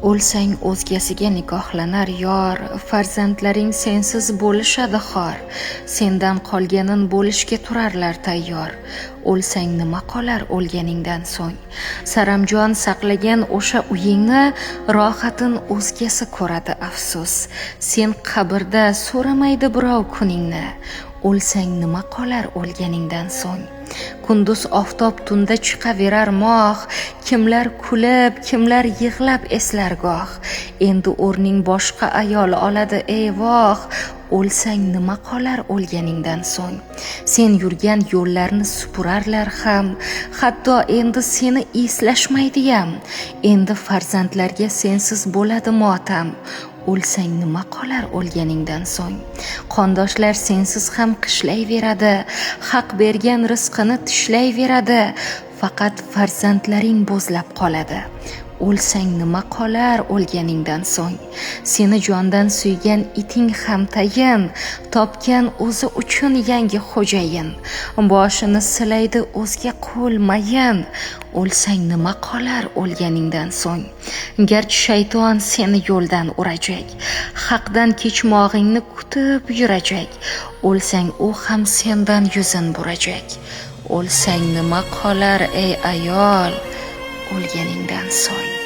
O'lsang o'zgasiga nikohlanar yor, farzandlaring sensiz bo'lishadi xor, sendan qolganin bo'lishga turarlar tayyor. O'lsang nima qolar o'lganingdan so'ng? Saramjon saqlagan o'sha uyingni rohatin o'zgasi ko'radi afsus. Sen qabrda so'ramaydi birov kuningni. O'lsang nima qolar o'lganingdan so'ng? Kunduz oftob tunda chiqaverar moh, kimlar kulib, kimlar yig'lab eslar goh. Endi o'rning boshqa ayol oladi ey voh. O'lsang nima qolar o'lganingdan so'ng? Sen yurgan yo'llarni supurarlar ham, hatto endi seni eslashmaydiyam. Endi farzandlarga sensiz bo'ladi motam. O'lsang nima qolar o'lganingdan so'ng? Qondoshlar sensiz ham qishlayveradi, haq bergan rizqini tishlayveradi, faqat farzandlaring bo'zlab qoladi. O'lsang nima qolar o'lganingdan so'ng? Seni jondan suygan iting ham tayin, topgan o'zi uchun yangi xo'jayin. Boshini silaydi o'zga qo'l mayin. O'lsang nima qolar o'lganingdan so'ng? Garchi shayton seni yo'ldan urajak, haqdan kechmog'ingni kutib yurajak. O'lsang u ham sendan yuzin burajak. O'lsang nima qolar ey ayol o'lganingdan so'ng?